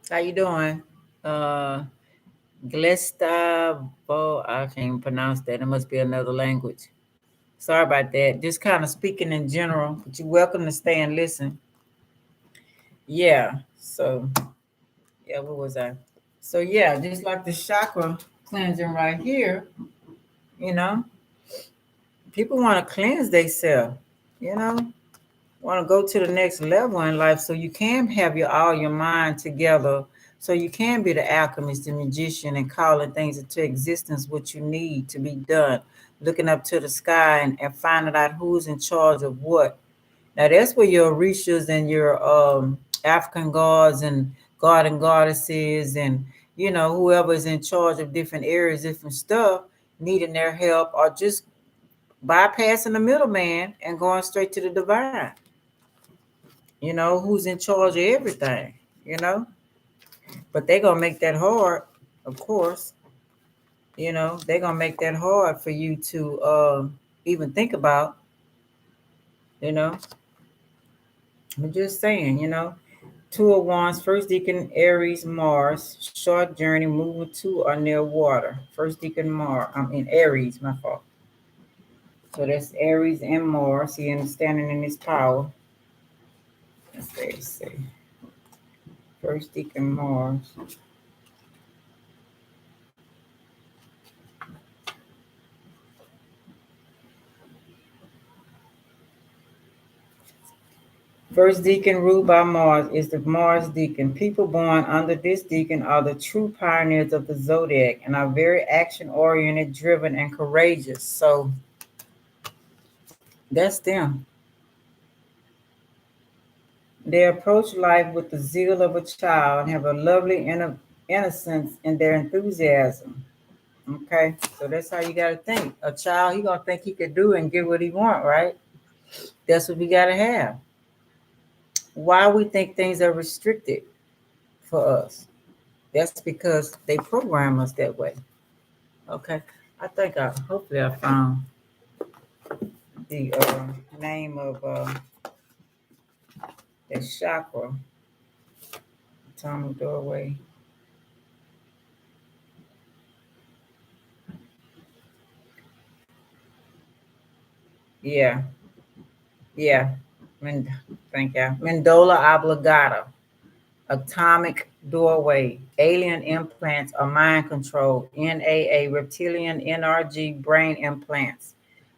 How you doing? Uh Glestavo, I can't even pronounce that. It must be another language. Sorry about that. Just kind of speaking in general, but you're welcome to stay and listen. Yeah. So, yeah, what was I? So, yeah, just like the chakra cleansing right here, you know, people want to cleanse themselves, you know, want to go to the next level in life so you can have all your mind together so you can be the alchemist and magician and calling things into existence what you need to be done, looking up to the sky and finding out who's in charge of what. Now that's where your orishas and your African gods and god and goddesses and you know whoever is in charge of different areas, different stuff, needing their help or just bypassing the middleman and going straight to the divine. You know who's in charge of everything. You know, but they're gonna make that hard, of course. You know they're gonna make that hard for you to even think about. You know, I'm just saying. You know. Two of Wands, first deacon Aries, Mars, short journey, moving to or near water. First deacon Mars, I'm in Aries, my fault. So that's Aries and Mars. He standing in his power. Let's see. First deacon Mars. First deacon ruled by Mars is the Mars deacon. People born under this deacon are the true pioneers of the zodiac and are very action oriented, driven, and courageous. So that's them. They approach life with the zeal of a child and have a lovely innocence in their enthusiasm. Okay, so that's how you got to think. A child, he gonna think he could do and get what he want, right? That's what we gotta have. Why we think things are restricted for us? That's because they program us that way. Okay, hopefully I found the name of the chakra, atomic doorway. Yeah, yeah. Men- Thank you. Mandola oblongata, atomic doorway, alien implants or mind control, NAA, reptilian NRG, brain implants,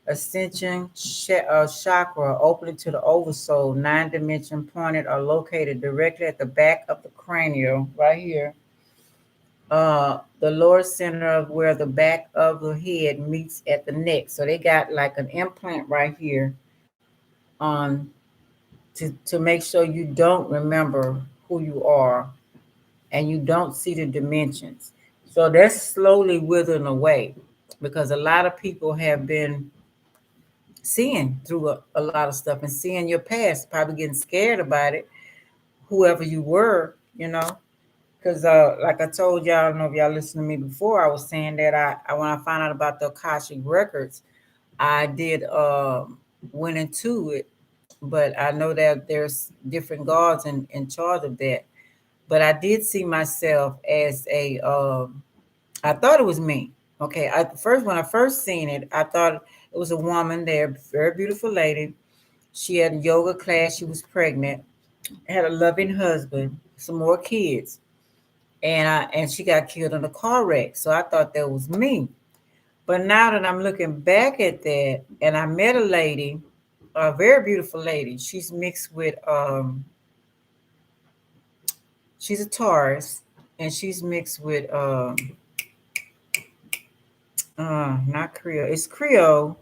ascension chakra, opening to the oversoul, 9 dimension, pointed or located directly at the back of the cranial, right here. The lower center of where the back of the head meets at the neck. So they got like an implant right here on to make sure you don't remember who you are and you don't see the dimensions. So that's slowly withering away because a lot of people have been seeing through a lot of stuff and seeing your past, probably getting scared about it, whoever you were, you know. Because, like I told y'all, I don't know if y'all listened to me before, I was saying that I when I found out about the Akashic Records, I did went into it, but I know that there's different gods in charge of that. But I did see myself as I thought it was me. Okay, first when I first seen it, I thought it was a woman there, very beautiful lady. She had a yoga class. She was pregnant, had a loving husband, some more kids, and she got killed in a car wreck. So I thought that was me. But now that I'm looking back at that, and I met a lady, a very beautiful lady. She's mixed with she's a Taurus, and she's mixed with not Creole. It's Creole,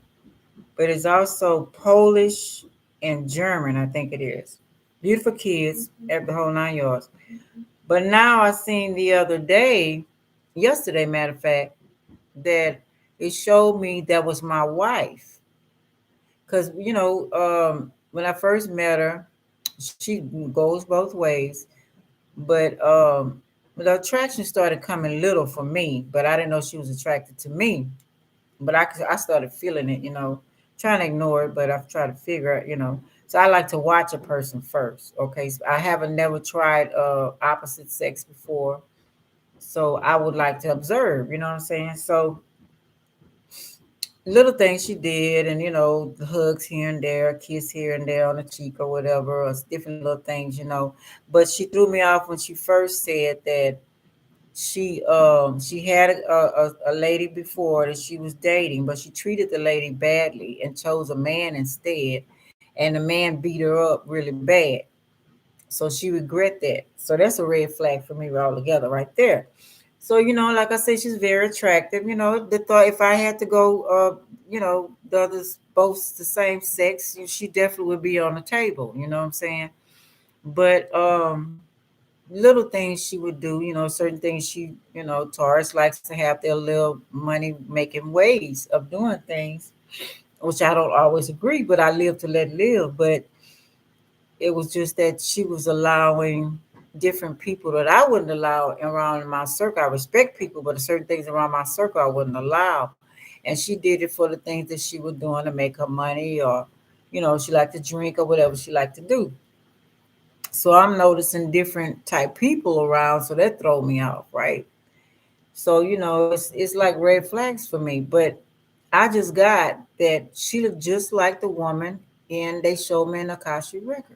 but it's also Polish and German. I think it is. Beautiful kids, at the whole 9 yards. But now I seen the other day, yesterday, matter of fact, that it showed me that was my wife. Because, when I first met her, she goes both ways. But the attraction started coming little for me, but I didn't know she was attracted to me. But I started feeling it, trying to ignore it, but I've tried to figure out. So I like to watch a person first. Okay, so I haven't never tried opposite sex before, so I would like to observe. You know what I'm saying? So little things she did, and the hugs here and there, kiss here and there on the cheek or whatever, or different little things. But she threw me off when she first said that she had a lady before that she was dating, but she treated the lady badly and chose a man instead, and the man beat her up really bad. So she regret that. So that's a red flag for me altogether right there. So like I said, she's very attractive. The thought if I had to go, the others both the same sex, she definitely would be on the table. You know what I'm saying? But little things she would do, certain things Taurus likes to have their little money making ways of doing things, which I don't always agree, but I live to let live. But it was just that she was allowing different people that I wouldn't allow around in my circle. I respect people, but certain things around my circle I wouldn't allow. And she did it for the things that she was doing to make her money, or, she liked to drink or whatever she liked to do. So I'm noticing different type people around, so that throw me off, right? So it's like red flags for me. But I just got that she looked just like the woman, and they showed me in Akashic records.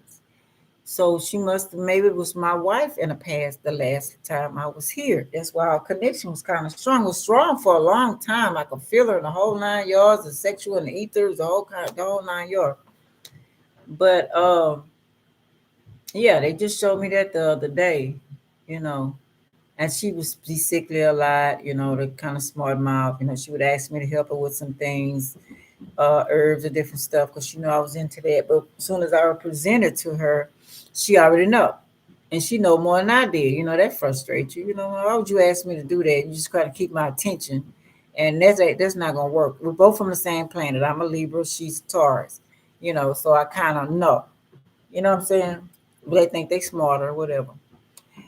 So she must maybe it was my wife in the past the last time I was here. That's why our connection was kind of strong. It was strong for a long time. I could feel her in the whole 9 yards, the sexual and the ethers, the whole 9 yards. But yeah, they just showed me that the other day, you know. And she was be sickly a lot, the kind of smart mouth. She would ask me to help her with some things, herbs or different stuff, because I was into that. But as soon as I presented to her, she already know, and she know more than I did. That frustrates you. Why would you ask me to do that? You just try to keep my attention, and that's not gonna work. We're both from the same planet. I'm a Libra, she's a Taurus. So I kind of know. You know what I'm saying? They think they smarter or whatever.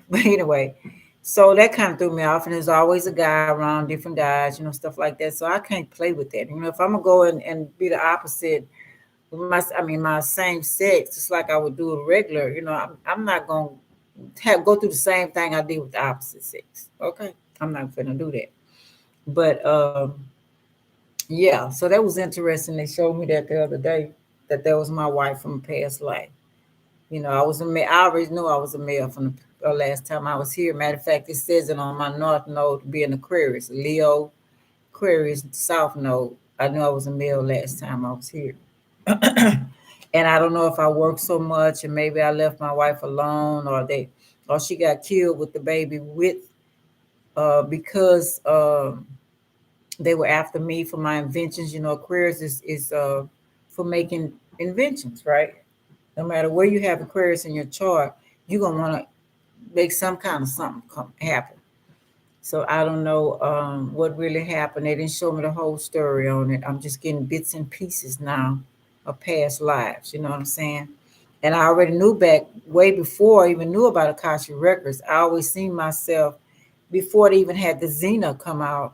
But anyway, so that kind of threw me off. And there's always a guy around, different guys, stuff like that. So I can't play with that. If I'm gonna go and be the opposite with my same sex, just like I would do a regular, I'm not gonna go through the same thing I did with the opposite sex. Okay, I'm not gonna do that. But yeah, so that was interesting. They showed me that the other day that was my wife from a past life. I was a male. I already knew I was a male from the last time I was here. Matter of fact, it says it on my north node to be an Aquarius, Leo, Aquarius, South node. I knew I was a male last time I was here. And I don't know if I worked so much and maybe I left my wife alone, or she got killed with the baby because they were after me for my inventions. Aquarius is for making inventions, right? No matter where you have Aquarius in your chart, you're gonna want to make some kind of something happen. So I don't know what really happened. They didn't show me the whole story on it. I'm just getting bits and pieces now of past lives. You know what I'm saying? And I already knew back way before I even knew about Akasha Records. I always seen myself before they even had the Xena come out.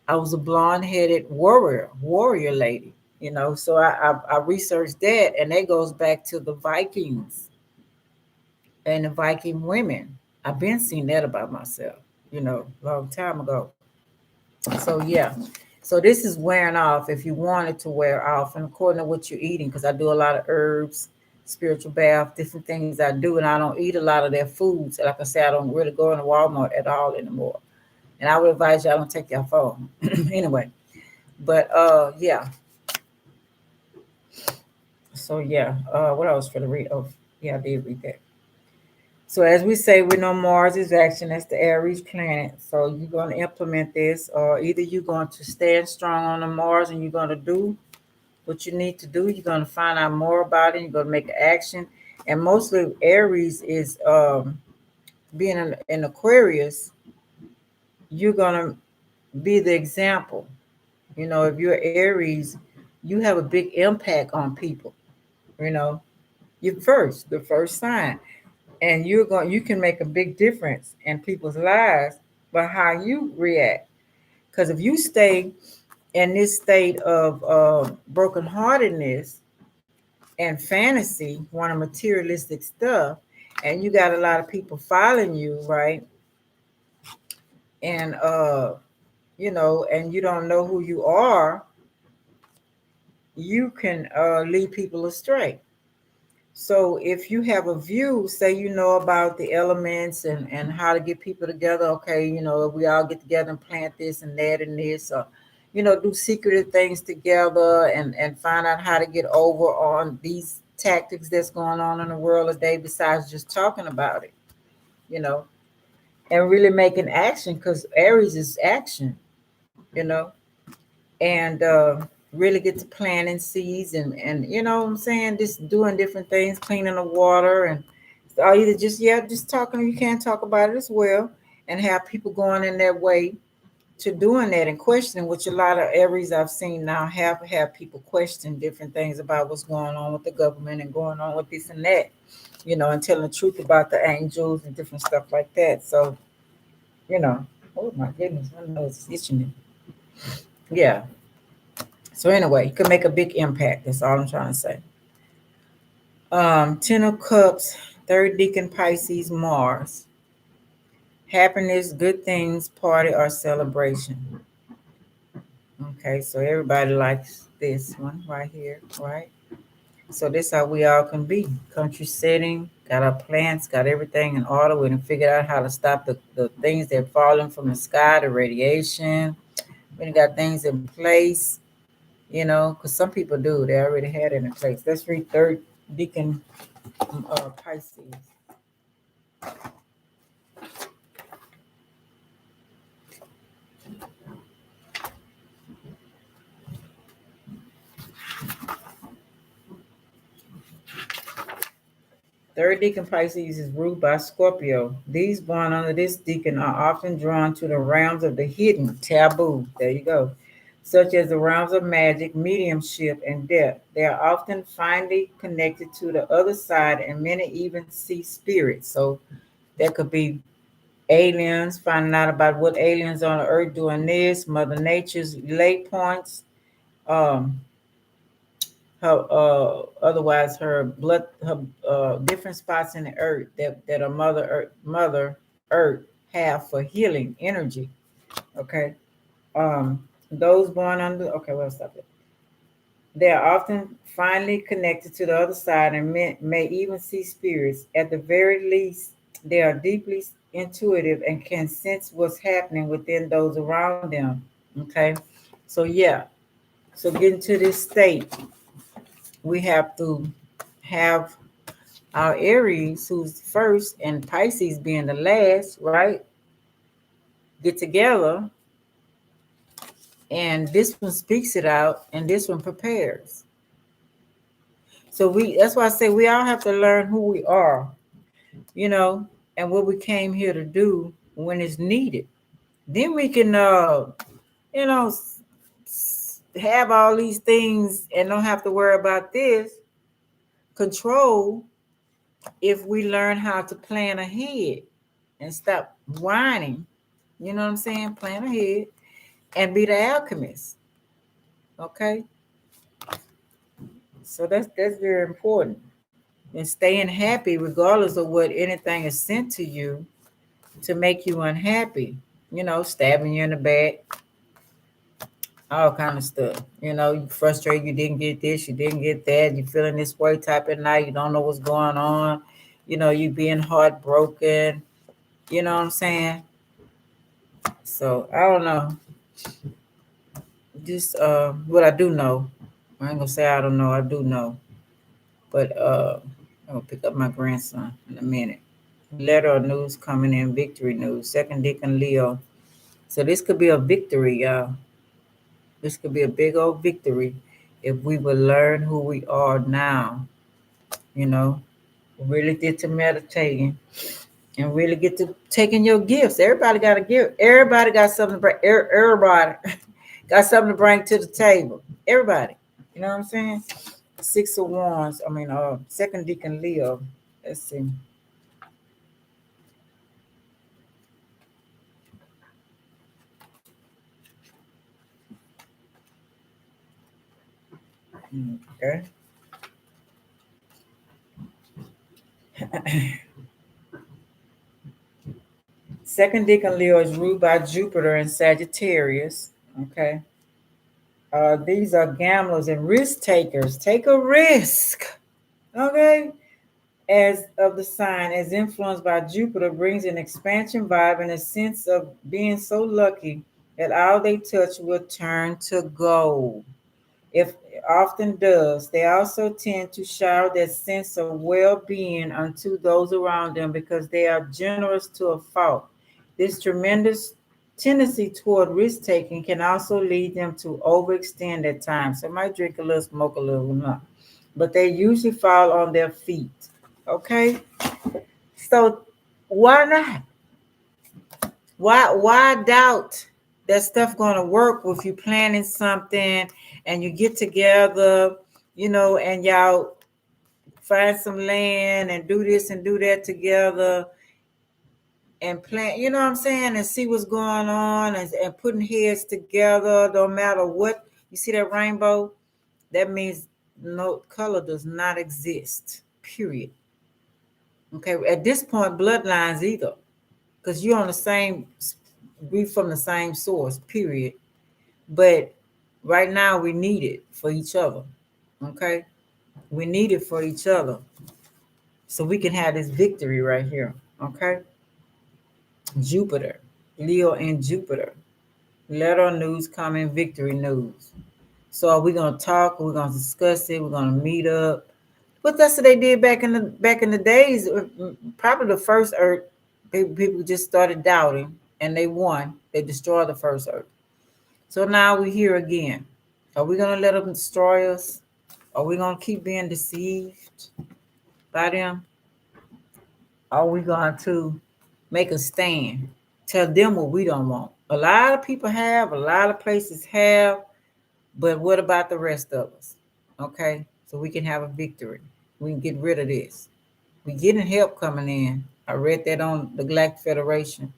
I was a blonde-headed warrior lady. You know, so I researched that, and that goes back to the Vikings and the Viking women. I've been seeing that about myself. You know, a long time ago. So yeah. So this is wearing off if you want it to wear off, and according to what you're eating, because I do a lot of herbs, spiritual bath, different things I do, and I don't eat a lot of their foods. Like I said, I don't really go into Walmart at all anymore. And I would advise y'all don't take your phone. Anyway. But yeah. So yeah. What else for the read? Oh yeah, I did read that. So as we say, we know Mars is action. That's the Aries planet. So you're going to implement this, or either you're going to stand strong on the Mars and you're going to do what you need to do. You're going to find out more about it. You're going to make an action. And mostly Aries is being in Aquarius. You're going to be the example. You know, if you're Aries, you have a big impact on people. You know, the first sign, and you can make a big difference in people's lives by how you react. Because if you stay in this state of brokenheartedness and fantasy, one of materialistic stuff, and you got a lot of people following you, right? And you know, and you don't know who you are, you can lead people astray. So if you have a view, say you know about the elements and how to get people together, okay, you know, if we all get together and plant this and that and this, or, you know, do secretive things together and find out how to get over on these tactics that's going on in the world today besides just talking about it, you know, and really making action because Aries is action, you know, and really get to planting seeds and you know what I'm saying, just doing different things, cleaning the water and or either just yeah, just talking. You can talk about it as well, and have people going in their way to doing that and questioning, which a lot of Aries I've seen now have people question different things about what's going on with the government and going on with this and that, you know, and telling the truth about the angels and different stuff like that. So you know, oh my goodness, my nose is itching. Yeah. So anyway, you can make a big impact. That's all I'm trying to say. Ten of Cups, third Deacon Pisces, Mars. Happiness, good things, party or celebration. Okay, so everybody likes this one right here, right? So this how we all can be. Country setting, got our plants, got everything in order. We done figured out how to stop the things that falling from the sky, the radiation. We done got things in place, you know, because some people do. They already had it in place. Let's read third Deacon Pisces. Third Deacon Pisces is ruled by Scorpio. These born under this deacon are often drawn to the realms of the hidden, taboo. There you go. Such as the realms of magic, mediumship, and death. They are often finely connected to the other side, and many even see spirits. So that could be aliens, finding out about what aliens on the earth doing this, Mother Nature's lay points, um, her otherwise her blood, her different spots in the earth that a mother earth have for healing energy. Okay. Um, those born under okay, well stop it. They are often finally connected to the other side and may even see spirits. At the very least, they are deeply intuitive and can sense what's happening within those around them. Okay. So yeah. So getting to this state, we have to have our Aries, who's first, and Pisces being the last, right? Get together, and this one speaks it out, and this one prepares. So that's why I say we all have to learn who we are, you know, and what we came here to do when it's needed. Then we can, you know, have all these things and don't have to worry about this control if we learn how to plan ahead and stop whining. You know what I'm saying? Plan ahead and be the alchemist. Okay, so that's very important. And staying happy regardless of what anything is sent to you to make you unhappy. You know, stabbing you in the back, all kind of stuff. You know, you frustrated, you didn't get this, you didn't get that, you feeling this way type of night, you don't know what's going on. You know, you being heartbroken. You know what I'm saying? So I don't know. Just what I do know. I ain't gonna say I don't know. I do know. But I'm gonna pick up my grandson in a minute. Letter of news coming in. Victory news. Second Deacon Leo. So this could be a victory, y'all. This could be a big old victory if we would learn who we are now. You know, really get to meditating and really get to taking your gifts. Everybody got a gift. Everybody got something to bring. Everybody got something to bring to the table. Everybody. You know what I'm saying? Six of Wands. I mean, Second Deacon Leo. Let's see. Okay. Second Deacon Leo is ruled by Jupiter and Sagittarius. Okay. These are gamblers and risk takers. Take a risk. Okay. As of the sign, as influenced by Jupiter, brings an expansion vibe and a sense of being so lucky that all they touch will turn to gold. If often does, they also tend to shower that sense of well-being onto those around them because they are generous to a fault. This tremendous tendency toward risk-taking can also lead them to overextend at times. They might drink a little, smoke a little, not, but they usually fall on their feet. Okay, so why not? Why doubt that stuff gonna work if you planning something and you get together, and y'all find some land and do this and do that together and plan, you know what I'm saying, and see what's going on and putting heads together, no matter what. You see that rainbow? That means no color does not exist. Period. Okay, at this point, bloodlines either, because you're on the same, we from the same source. Period. But right now, we need it for each other. Okay, we need it for each other so we can have this victory right here. Okay, Jupiter, Leo, and Jupiter. Letter news coming, victory news. So are we gonna talk? We're gonna discuss it. We're gonna meet up. But that's what they did back in the days. Probably the first Earth, people just started doubting, and they won. They destroyed the first Earth. So now we're here again. Are we gonna let them destroy us? Are we gonna keep being deceived by them? Are we going to make a stand? Tell them what we don't want. A lot of people have, a lot of places have, but what about the rest of us? Okay, so we can have a victory. We can get rid of this. We're getting help coming in. I read that on the Galactic Federation.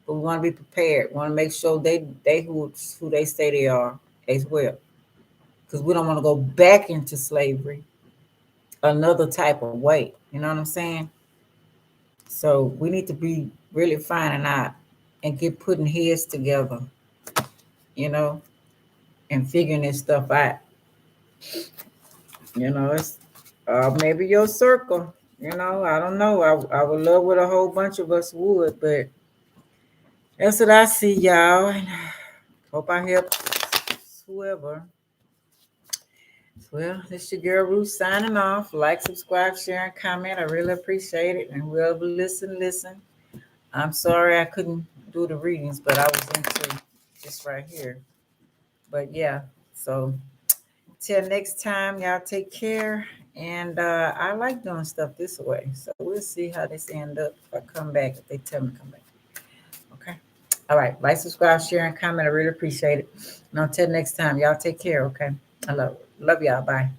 But we want to be prepared. We want to make sure they who they say they are as well. Because we don't want to go back into slavery another type of way. You know what I'm saying? So we need to be really finding out and get putting heads together, you know, and figuring this stuff out. It's maybe your circle. I don't know. I would love what a whole bunch of us would, but that's what I see, y'all. And hope I help whoever. Well, this your girl Ruth signing off. Like, subscribe, share, and comment. I really appreciate it. And whoever listen. I'm sorry I couldn't do the readings, but I was into this right here. But yeah, so till next time, y'all take care. And I like doing stuff this way. So we'll see how this end up if I come back, if they tell me to come back. Okay. All right. Like, subscribe, share, and comment. I really appreciate it. And until next time, y'all take care, okay? I love y'all. Bye.